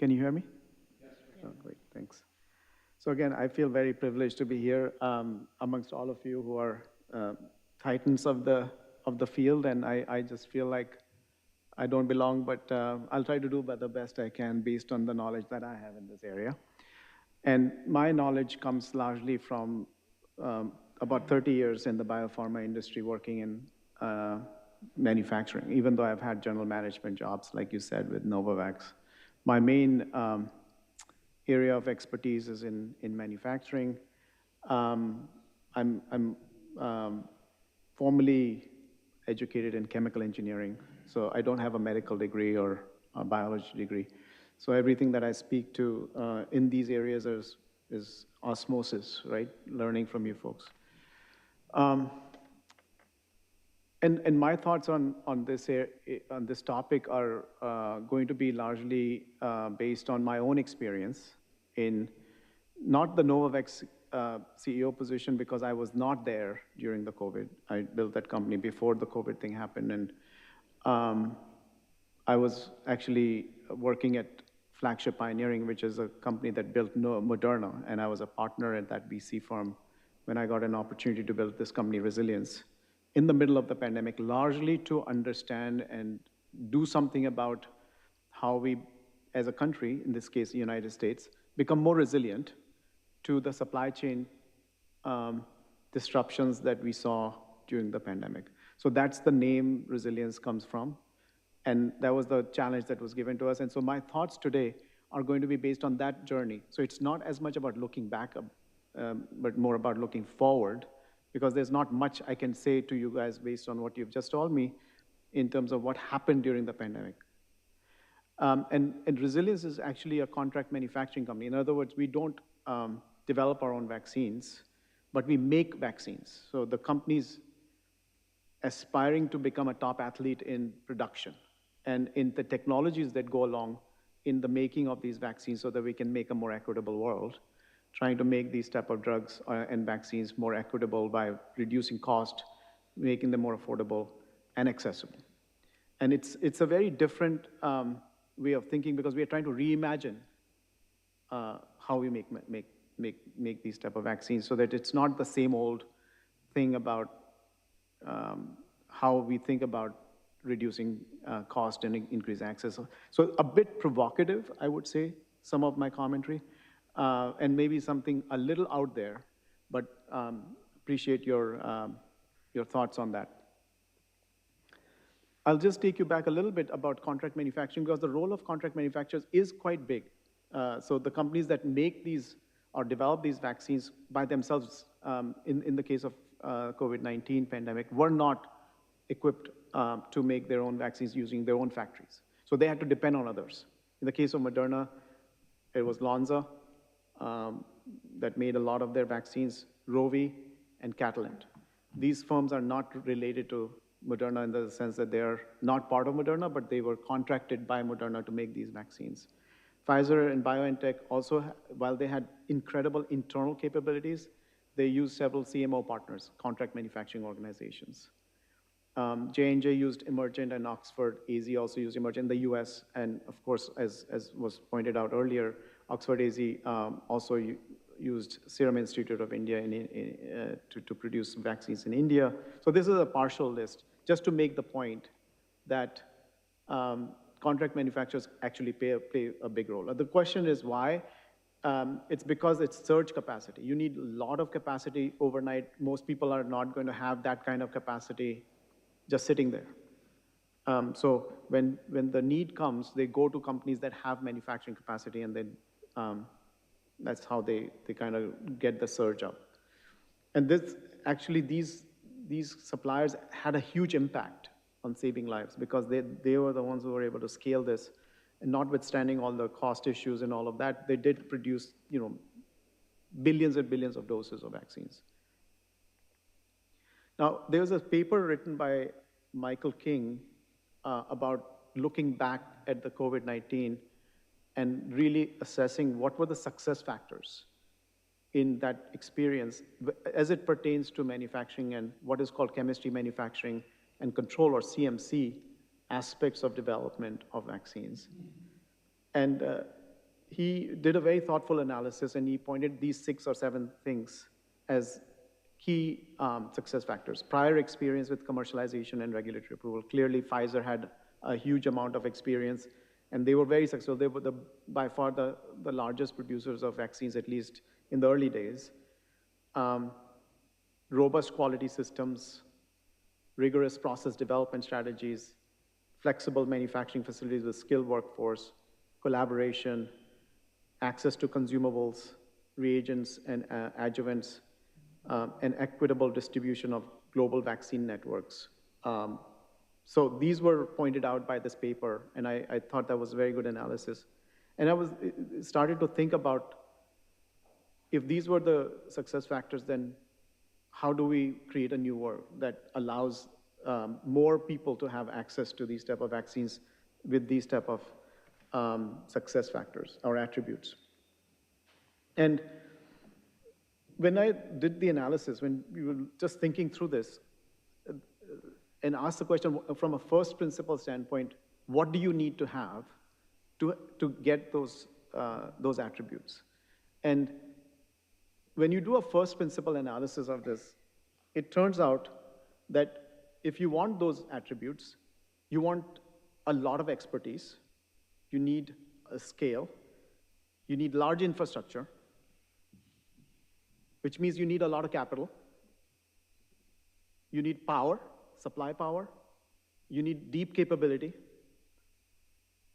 Can you hear me? Oh, great, thanks. So again, I feel very privileged to be here amongst all of you who are titans of the field, and I just feel like I don't belong, but I'll try to do the best I can based on the knowledge that I have in this area. And my knowledge comes largely from about 30 years in the biopharma industry working in manufacturing, even though I've had general management jobs, like you said, with Novavax. My main area of expertise is in manufacturing. I'm formally educated in chemical engineering, so I don't have a medical degree or a biology degree. So everything that I speak to in these areas is osmosis, right? Learning from you folks. And my thoughts on this topic are going to be largely based on my own experience in not the Novavax CEO position, because I was not there during the COVID. I built that company before the COVID thing happened, and I was actually working at Flagship Pioneering, which is a company that built Moderna, and I was a partner at that VC firm when I got an opportunity to build this company, Resilience, in the middle of the pandemic, largely to understand and do something about how we, as a country, in this case, the United States, become more resilient to the supply chain disruptions that we saw during the pandemic. So that's the name Resilience comes from. And that was the challenge that was given to us. And so my thoughts today are going to be based on that journey. So it's not as much about looking back, but more about looking forward, because there's not much I can say to you guys based on what you've just told me in terms of what happened during the pandemic. And Resilience is actually a contract manufacturing company. In other words, we don't develop our own vaccines, but we make vaccines. So the company's aspiring to become a top athlete in production and in the technologies that go along in the making of these vaccines so that we can make a more equitable world, trying to make these type of drugs and vaccines more equitable by reducing cost, making them more affordable and accessible. And it's a very different way of thinking, because we are trying to reimagine how we make these type of vaccines, so that it's not the same old thing about how we think about reducing cost and increase access. So a bit provocative, I would say, some of my commentary, and maybe something a little out there, but appreciate your thoughts on that. I'll just take you back a little bit about contract manufacturing, because the role of contract manufacturers is quite big. So the companies that make these or develop these vaccines by themselves, in the case of COVID-19 pandemic, were not equipped to make their own vaccines using their own factories. So they had to depend on others. In the case of Moderna, it was Lonza that made a lot of their vaccines, Rovi and Catalent. These firms are not related to Moderna in the sense that they are not part of Moderna, but they were contracted by Moderna to make these vaccines. Pfizer and BioNTech also, while they had incredible internal capabilities, they used several CMO partners, contract manufacturing organizations. J&J used Emergent, and Oxford AZ also used Emergent in the US. And of course, as was pointed out earlier, Oxford AZ also used Serum Institute of India to produce vaccines in India. So this is a partial list, just to make the point that contract manufacturers actually play a big role. The question is why? It's because it's surge capacity. You need a lot of capacity overnight. Most people are not going to have that kind of capacity just sitting there. So when the need comes, they go to companies that have manufacturing capacity, and then that's how they kind of get the surge up. And these suppliers had a huge impact on saving lives, because they were the ones who were able to scale this. And notwithstanding all the cost issues and all of that, they did produce, billions and billions of doses of vaccines. Now, there was a paper written by Michael King about looking back at the COVID-19 and really assessing what were the success factors in that experience as it pertains to manufacturing and what is called chemistry, manufacturing, and control, or CMC, aspects of development of vaccines. And he did a very thoughtful analysis, and he pointed these 6 or 7 things as key success factors. Prior experience with commercialization and regulatory approval. Clearly, Pfizer had a huge amount of experience, and they were very successful. They were by far the largest producers of vaccines, at least in the early days. Robust quality systems, rigorous process development strategies, flexible manufacturing facilities with skilled workforce, collaboration, access to consumables, reagents, and adjuvants, and equitable distribution of global vaccine networks. So these were pointed out by this paper, and I thought that was a very good analysis. And I started to think about, if these were the success factors, then how do we create a new world that allows more people to have access to these type of vaccines with these type of success factors or attributes? And when I did the analysis, when we were just thinking through this, and asked the question from a first principle standpoint, what do you need to have to get those attributes? And when you do a first principle analysis of this, it turns out that if you want those attributes, you want a lot of expertise, you need a scale, you need large infrastructure, which means you need a lot of capital, you need power, supply power, you need deep capability.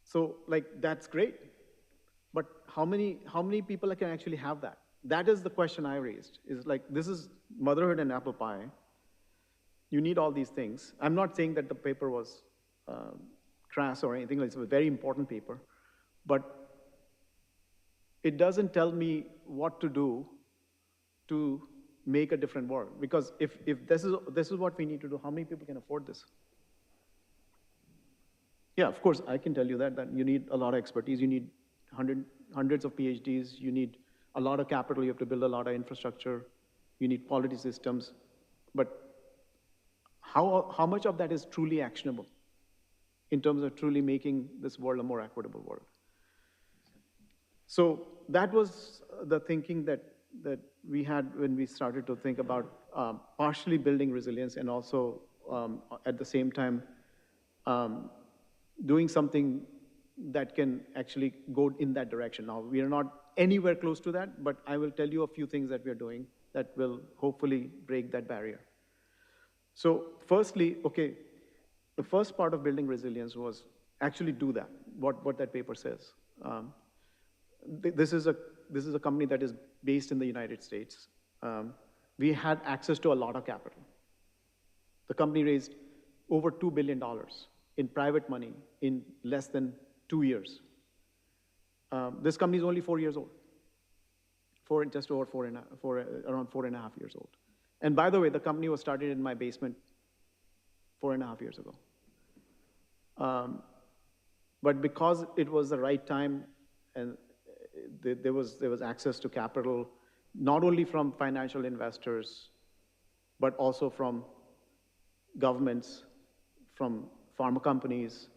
So that's great, but how many people can actually have that? That is the question I raised, is this is motherhood and apple pie. You need all these things. I'm not saying that the paper was crass or anything. It's a very important paper, but it doesn't tell me what to do to make a different world. Because if this is what we need to do, how many people can afford this? Yeah, of course, I can tell you that you need a lot of expertise. You need hundreds of PhDs. You need a lot of capital. You have to build a lot of infrastructure. You need quality systems. But how much of that is truly actionable in terms of truly making this world a more equitable world? So that was the thinking that we had when we started to think about partially building resilience, and also at the same time doing something that can actually go in that direction. Now, we are not anywhere close to that, but I will tell you a few things that we are doing that will hopefully break that barrier. So firstly, the first part of building resilience was actually do that, what that paper says. This is a company that is based in the United States. We had access to a lot of capital. The company raised over $2 billion in private money in less than 2 years. This company is only 4 years old, just over around 4.5 years old. And by the way, the company was started in my basement 4.5 years ago. But because it was the right time, and there was access to capital, not only from financial investors, but also from governments, from pharma companies,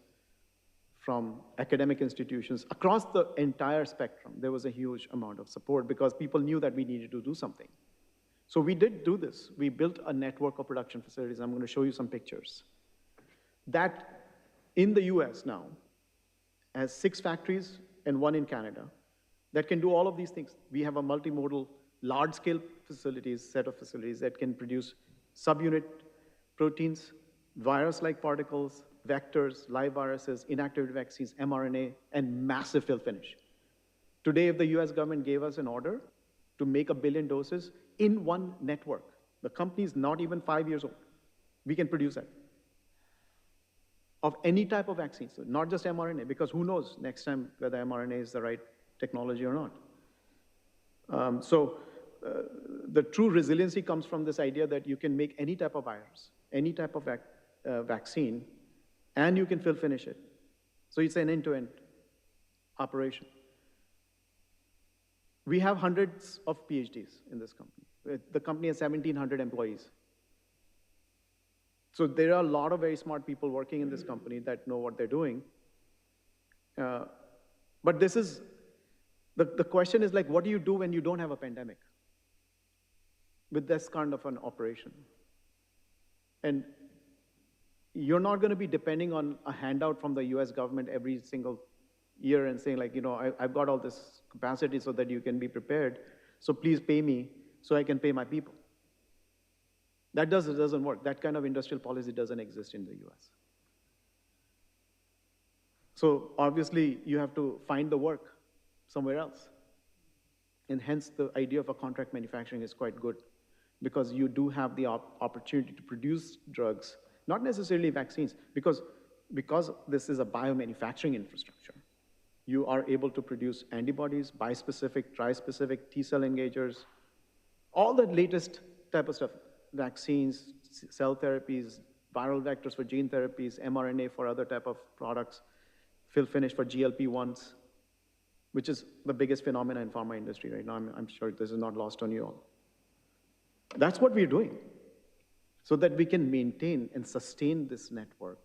from academic institutions, across the entire spectrum, there was a huge amount of support because people knew that we needed to do something. So we did do this. We built a network of production facilities. I'm going to show you some pictures. That in the US now has 6 factories and 1 in Canada that can do all of these things. We have a multimodal, large-scale set of facilities that can produce subunit proteins, virus-like particles, vectors, live viruses, inactivated vaccines, mRNA, and massive fill finish. Today, if the US government gave us an order to make 1 billion doses in one network, the company is not even 5 years old, we can produce that. Of any type of vaccine, so not just mRNA, because who knows next time whether mRNA is the right technology or not. The true resiliency comes from this idea that you can make any type of virus, any type of vaccine, and you can fill finish it. So it's an end-to-end operation. We have hundreds of PhDs in this company. The company has 1,700 employees. So there are a lot of very smart people working in this company that know what they're doing. But this is The question is like, what do you do when you don't have a pandemic with this kind of an operation? And you're not going to be depending on a handout from the US government every single year and saying like, I've got all this capacity so that you can be prepared, so please pay me so I can pay my people. That doesn't work. That kind of industrial policy doesn't exist in the US. So obviously you have to find the work somewhere else. And hence the idea of a contract manufacturing is quite good, because you do have the opportunity to produce drugs, not necessarily vaccines, because this is a biomanufacturing infrastructure. You are able to produce antibodies, bispecific, trispecific, T-cell engagers, all the latest type of stuff, vaccines, cell therapies, viral vectors for gene therapies, mRNA for other type of products, fill finish for GLP-1s, which is the biggest phenomena in pharma industry right now. I'm sure this is not lost on you all. That's what we're doing, so that we can maintain and sustain this network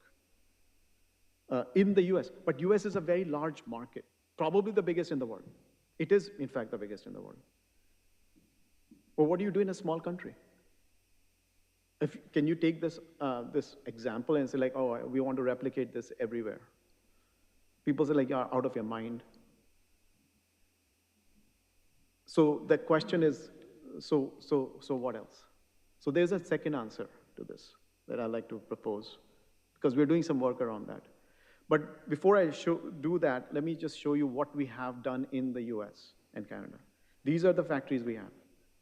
in the US. But US is a very large market, probably the biggest in the world. It is, in fact, the biggest in the world. Well, what do you do in a small country? Can you take this example and say like, oh, we want to replicate this everywhere? People say like, you're out of your mind. So the question is, so what else? So there's a second answer to this that I'd like to propose, because we're doing some work around that. But before I do that, let me just show you what we have done in the US and Canada. These are the factories we have.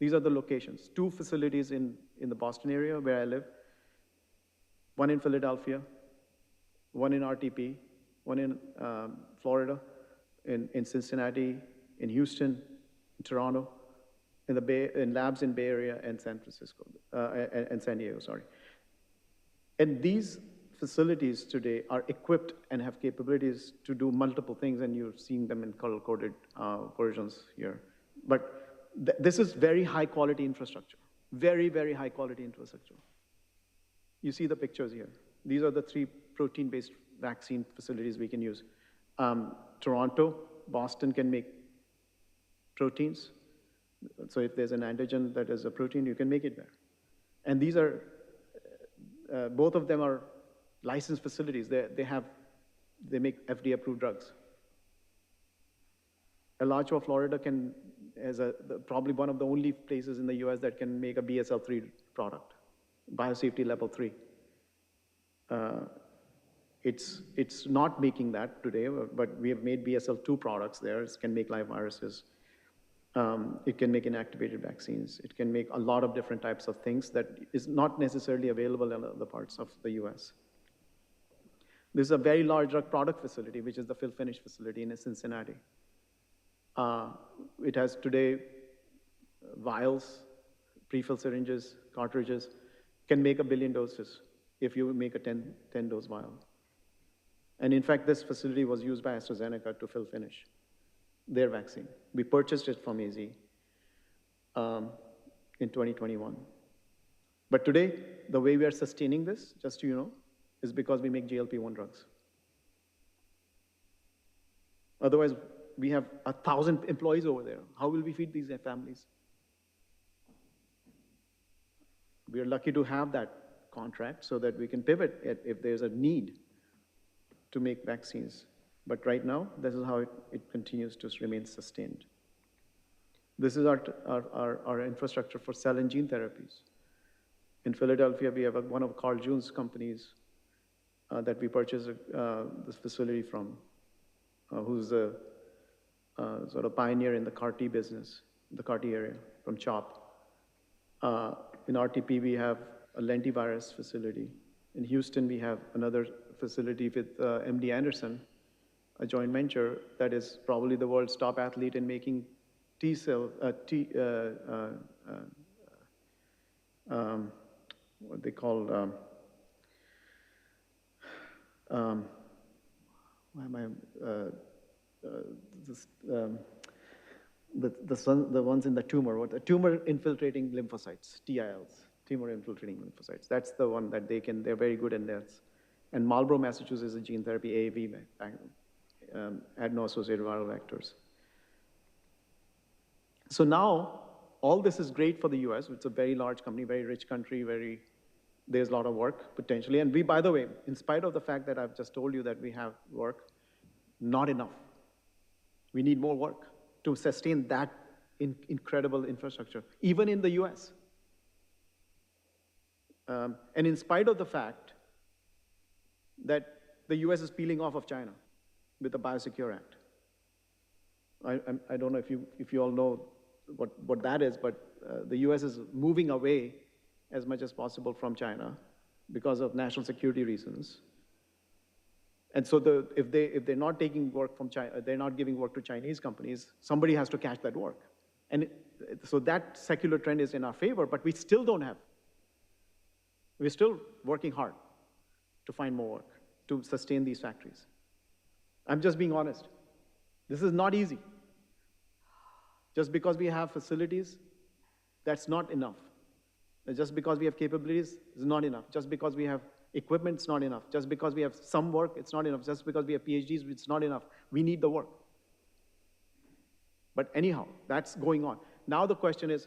These are the locations. 2 facilities in the Boston area where I live, 1 in Philadelphia, 1 in RTP, 1 in Florida, in Cincinnati, in Houston, in Toronto, in labs in Bay Area and San Francisco, and San Diego, sorry. And these facilities today are equipped and have capabilities to do multiple things, and you're seeing them in color-coded versions here. But this is very high-quality infrastructure, very, very high-quality infrastructure. You see the pictures here. These are the 3 protein-based vaccine facilities we can use. Toronto, Boston can make proteins. So if there's an antigen that is a protein, you can make it there. And these are, both of them are licensed facilities. They make FDA-approved drugs. Alachua, Florida is probably one of the only places in the US that can make a BSL-3 product, biosafety level 3. It's not making that today, but we have made BSL-2 products there. It can make live viruses. It can make inactivated vaccines. It can make a lot of different types of things that is not necessarily available in other parts of the US. This is a very large drug product facility, which is the fill finish facility in Cincinnati. It has today vials, pre-filled syringes, cartridges, can make 1 billion doses if you make a 10-dose vial. And in fact, this facility was used by AstraZeneca to fill finish their vaccine. We purchased it from AZ in 2021. But today, the way we are sustaining this, just so you know, is because we make GLP-1 drugs. Otherwise, we have 1,000 employees over there. How will we feed these families? We are lucky to have that contract so that we can pivot if there's a need to make vaccines. But right now, this is how it continues to remain sustained. This is our infrastructure for cell and gene therapies. In Philadelphia, we have one of Carl June's companies that we purchased this facility from, who's a sort of pioneer in the CAR-T business, the CAR-T area, from CHOP. In RTP, we have a lentivirus facility. In Houston, we have another facility with MD Anderson, a joint venture that is probably the world's top athlete in making T-cell, what they call, why am I, the ones in the tumor, tumor infiltrating lymphocytes, TILs, tumor infiltrating lymphocytes. That's the one that they're very good in this. And Marlborough, Massachusetts is a gene therapy, AAV, adeno-associated viral vectors. So now, all this is great for the US. It's a very large company, very rich country, there's a lot of work potentially. And we, by the way, in spite of the fact that I've just told you that we have work, not enough. We need more work to sustain that incredible infrastructure, even in the US. And in spite of the fact that the US is peeling off of China with the Biosecure Act. I don't know if you all know what that is, but the US is moving away as much as possible from China because of national security reasons. And so if they're not taking work from China, they're not giving work to Chinese companies, somebody has to catch that work. And so that secular trend is in our favor, but we still don't have. We're still working hard to find more work, to sustain these factories. I'm just being honest. This is not easy. Just because we have facilities, that's not enough. Just because we have capabilities, is not enough. Just because we have equipment, it's not enough. Just because we have some work, it's not enough. Just because we have PhDs, it's not enough. We need the work. But anyhow, that's going on. Now the question is,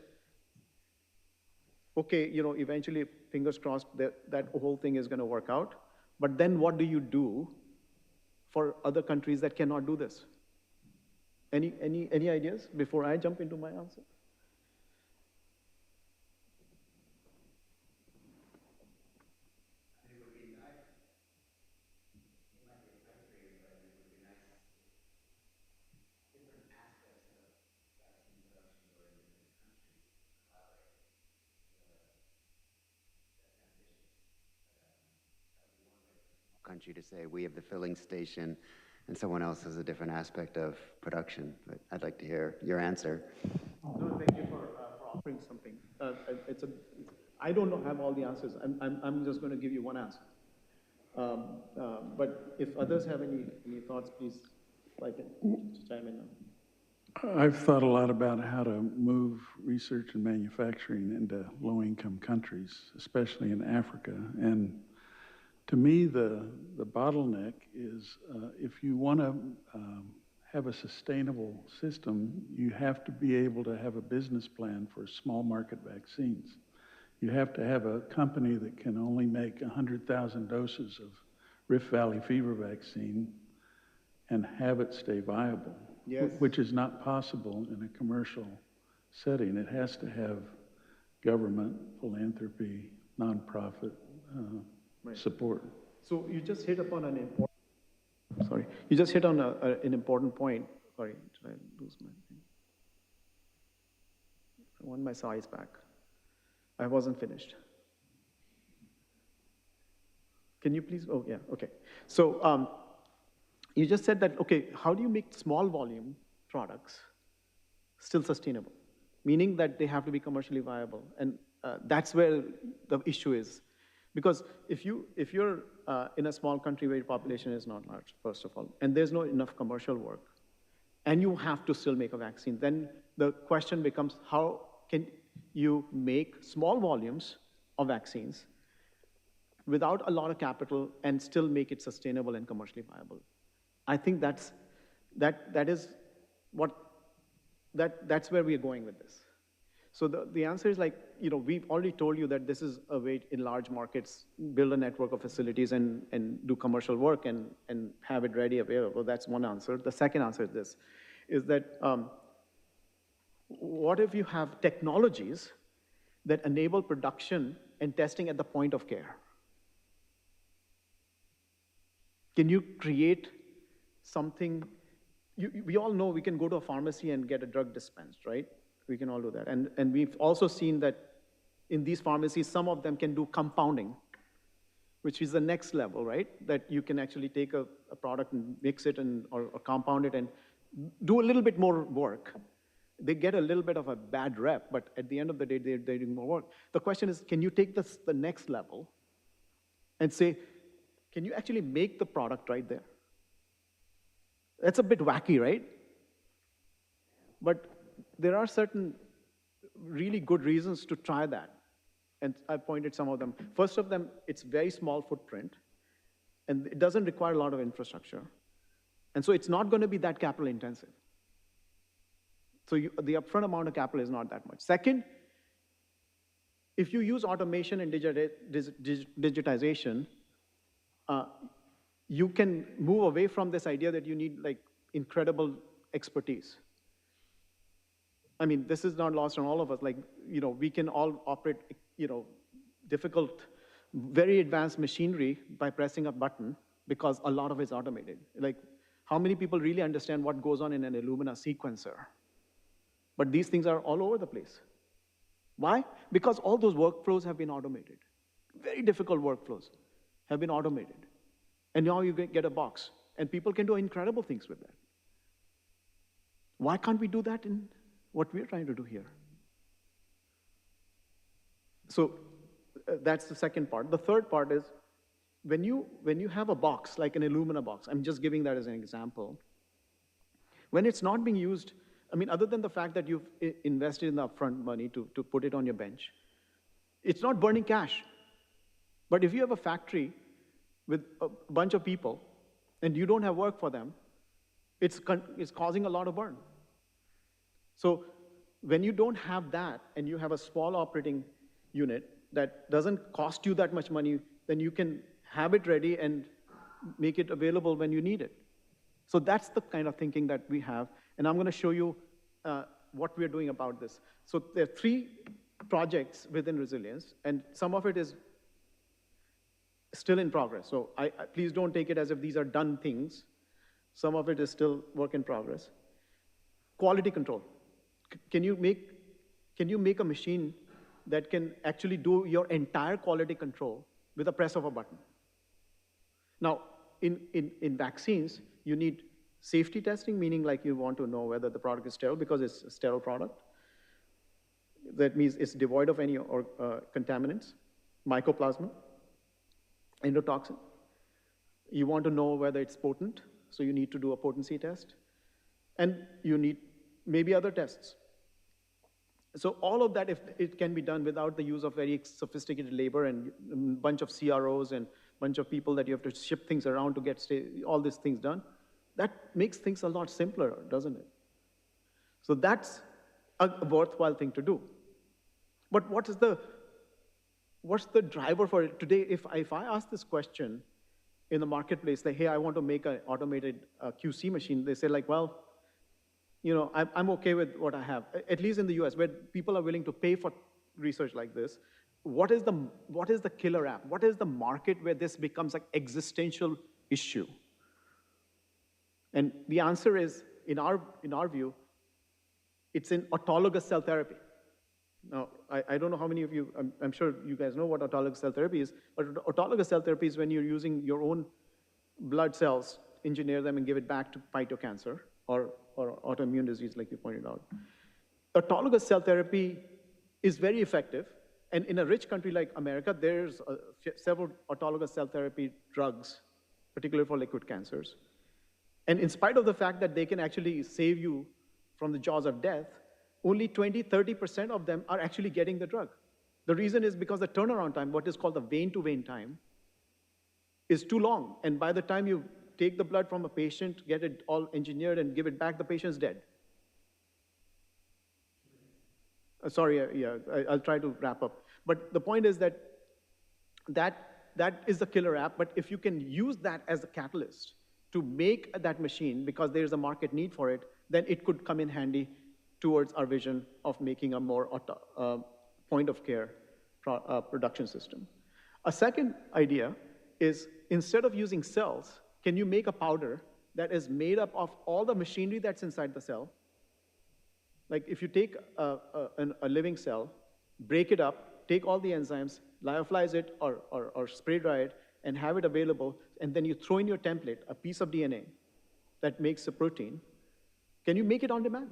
okay, eventually, fingers crossed, that whole thing is going to work out. But then what do you do for other countries that cannot do this? Any ideas before I jump into my answer? It would be nice. It might be a country, but it would be nice if different aspects of vaccine production go in different countries collaborate. That's ambitious. That would be one way for a country to say we have the filling station and someone else has a different aspect of production. But I'd like to hear your answer. No, thank you for offering something. I don't have all the answers. I'm just going to give you one answer. But if others have any thoughts, please, chime in now. I've thought a lot about how to move research and manufacturing into low-income countries, especially in Africa. And to me, the bottleneck is if you want to have a sustainable system, you have to be able to have a business plan for small market vaccines. You have to have a company that can only make 100,000 doses of Rift Valley fever vaccine and have it stay viable, yes, which is not possible in a commercial setting. It has to have government, philanthropy, nonprofit support. So you just hit upon an important. Sorry, you just hit on an important point. Sorry, did I lose my thing? I want my size back. I wasn't finished. Can you please? Oh, yeah. Okay. So you just said that. Okay, how do you make small volume products still sustainable? Meaning that they have to be commercially viable, and that's where the issue is. Because if you're in a small country where your population is not large, first of all, and there's no enough commercial work, and you have to still make a vaccine, then the question becomes, how can you make small volumes of vaccines without a lot of capital and still make it sustainable and commercially viable? I think that's where we are going with this. So the answer is we've already told you that this is a way in large markets, build a network of facilities and do commercial work and have it ready, available. That's one answer. The second answer is this, is that what if you have technologies that enable production and testing at the point of care? Can you create something? We all know we can go to a pharmacy and get a drug dispensed, right? We can all do that. And we've also seen that in these pharmacies, some of them can do compounding, which is the next level, right? That you can actually take a product and mix it or compound it and do a little bit more work. They get a little bit of a bad rep, but at the end of the day, they're doing more work. The question is, can you take this the next level and say, can you actually make the product right there? That's a bit wacky, right? But there are certain really good reasons to try that. And I pointed some of them. First of them, it's very small footprint, and it doesn't require a lot of infrastructure. And so it's not going to be that capital intensive. So the upfront amount of capital is not that much. Second, if you use automation and digitization, you can move away from this idea that you need like incredible expertise. I mean, this is not lost on all of us. Like, we can all operate, difficult, very advanced machinery by pressing a button because a lot of it's automated. Like, how many people really understand what goes on in an Illumina sequencer? But these things are all over the place. Why? Because all those workflows have been automated. Very difficult workflows have been automated. And now you get a box, and people can do incredible things with that. Why can't we do that in what we're trying to do here? So that's the second part. The third part is when you have a box, like an Illumina box, I'm just giving that as an example, when it's not being used, I mean, other than the fact that you've invested in the upfront money to put it on your bench, it's not burning cash. But if you have a factory with a bunch of people and you don't have work for them, it's causing a lot of burn. So when you don't have that and you have a small operating unit that doesn't cost you that much money, then you can have it ready and make it available when you need it. So that's the kind of thinking that we have. And I'm going to show you what we're doing about this. So there are 3 projects within resilience, and some of it is still in progress. So please don't take it as if these are done things. Some of it is still work in progress. Quality control. Can you make a machine that can actually do your entire quality control with a press of a button? Now, in vaccines, you need safety testing, meaning like you want to know whether the product is sterile because it's a sterile product. That means it's devoid of any contaminants, mycoplasma, endotoxin. You want to know whether it's potent, so you need to do a potency test. And you need maybe other tests. So all of that, if it can be done without the use of very sophisticated labor and a bunch of CROs and a bunch of people that you have to ship things around to get all these things done, that makes things a lot simpler, doesn't it? So that's a worthwhile thing to do. But what's the driver for it? Today, if I ask this question in the marketplace, like, hey, I want to make an automated QC machine, they say like, well, I'm okay with what I have, at least in the US, where people are willing to pay for research like this. What is the killer app? What is the market where this becomes an existential issue? And the answer is, in our view, it's in autologous cell therapy. Now, I don't know how many of you, I'm sure you guys know what autologous cell therapy is, but autologous cell therapy is when you're using your own blood cells, engineer them, and give it back to fight your cancer or autoimmune disease, like you pointed out. Autologous cell therapy is very effective, and in a rich country like America, there's several autologous cell therapy drugs, particularly for liquid cancers. And in spite of the fact that they can actually save you from the jaws of death, only 20–30% of them are actually getting the drug. The reason is because the turnaround time, what is called the vein-to-vein time, is too long. And by the time you take the blood from a patient, get it all engineered, and give it back, the patient's dead. I'll try to wrap up. But the point is that is the killer app, but if you can use that as a catalyst to make that machine, because there's a market need for it, then it could come in handy towards our vision of making a more point-of-care production system. A second idea is, instead of using cells, can you make a powder that is made up of all the machinery that's inside the cell? Like if you take a living cell, break it up, take all the enzymes, lyophilize it or spray dry it, and have it available, and then you throw in your template, a piece of DNA that makes a protein, can you make it on demand?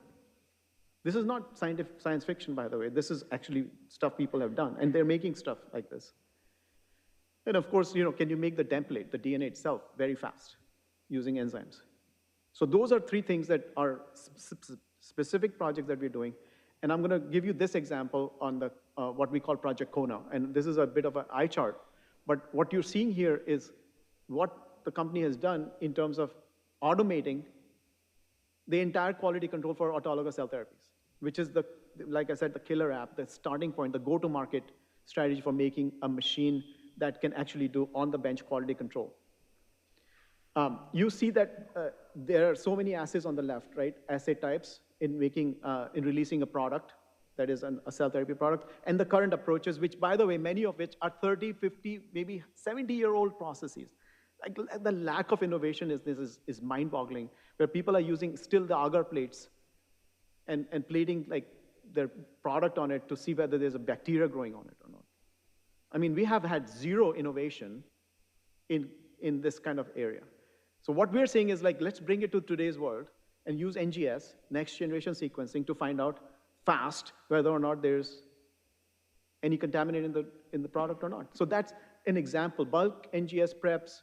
This is not science fiction, by the way. This is actually stuff people have done, and they're making stuff like this. And of course, can you make the template, the DNA itself, very fast using enzymes? So those are 3 things that are specific projects that we're doing. And I'm going to give you this example on the what we call Project Kona. And this is a bit of an eye chart. But what you're seeing here is what the company has done in terms of automating the entire quality control for autologous cell therapies, which is like I said, the killer app, the starting point, the go-to-market strategy for making a machine that can actually do on-the-bench quality control. You see that there are so many assays on the left, right? Assay types in releasing a product that is a cell therapy product, and the current approaches, which, by the way, many of which are 30, 50, maybe 70-year-old processes. Like, the lack of innovation is mind-boggling, where people are using still the agar plates and plating like their product on it to see whether there's a bacteria growing on it or not. I mean, we have had zero innovation in this kind of area. So what we're saying is, like, let's bring it to today's world and use NGS, next generation sequencing, to find out fast whether or not there's any contaminant in the product or not. So that's an example. Bulk NGS preps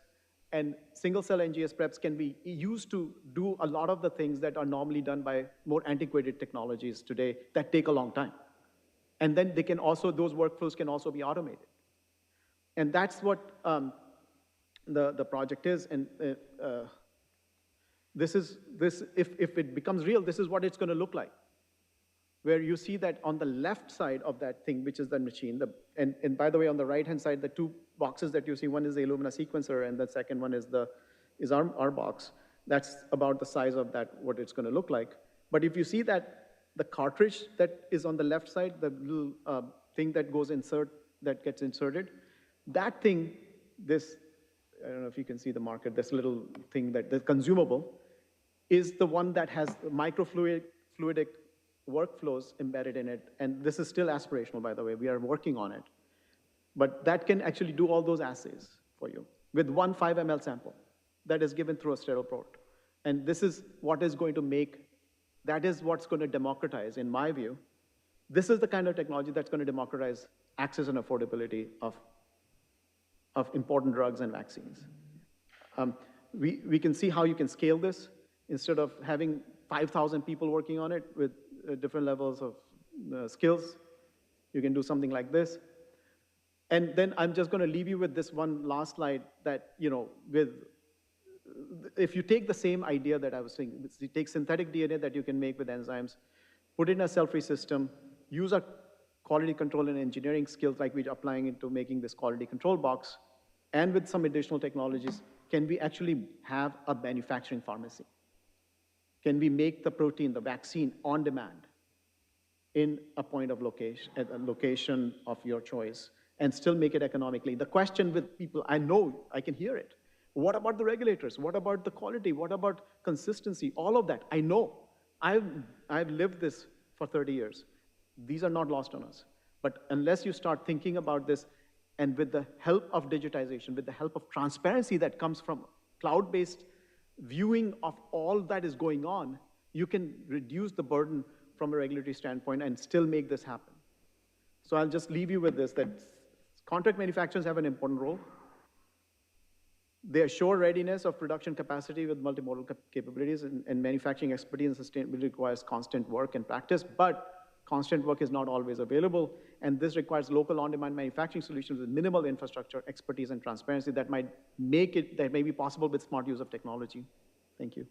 and single cell NGS preps can be used to do a lot of the things that are normally done by more antiquated technologies today that take a long time. And then they can also, those workflows can also be automated. And that's what the project is. And if it becomes real, this is what it's going to look like. Where you see that on the left side of that thing, which is the machine, and by the way, on the right-hand side, the two boxes that you see, one is the Illumina sequencer, and the second one is our box. That's about the size of that, what it's going to look like. But if you see that the cartridge that is on the left side, the little thing that gets inserted, that thing, I don't know if you can see the marker, this little thing, the consumable, is the one that has microfluidic workflows embedded in it. And this is still aspirational, by the way. We are working on it. But that can actually do all those assays for you with one 5 ml sample that is given through a sterile port. And this is what is going to that is what's going to democratize, in my view. This is the kind of technology that's going to democratize access and affordability of important drugs and vaccines. We can see how you can scale this. Instead of having 5,000 people working on it with different levels of skills, you can do something like this. And then I'm just going to leave you with this one last slide that, if you take the same idea that I was saying, you take synthetic DNA that you can make with enzymes, put it in a cell-free system, use our quality control and engineering skills like we're applying into making this quality control box, and with some additional technologies, can we actually have a manufacturing pharmacy? Can we make the protein, the vaccine, on demand in a point of location, at a location of your choice, and still make it economically? The question with people, I know, I can hear it. What about the regulators? What about the quality? What about consistency? All of that, I know. I've lived this for 30 years. These are not lost on us. But unless you start thinking about this, and with the help of digitization, with the help of transparency that comes from cloud-based viewing of all that is going on, you can reduce the burden from a regulatory standpoint and still make this happen. So I'll just leave you with this, that contract manufacturers have an important role. They assure readiness of production capacity with multimodal capabilities, and manufacturing expertise and sustainability requires constant work and practice, but constant work is not always available, and this requires local on-demand manufacturing solutions with minimal infrastructure, expertise, and transparency that may be possible with smart use of technology. Thank you.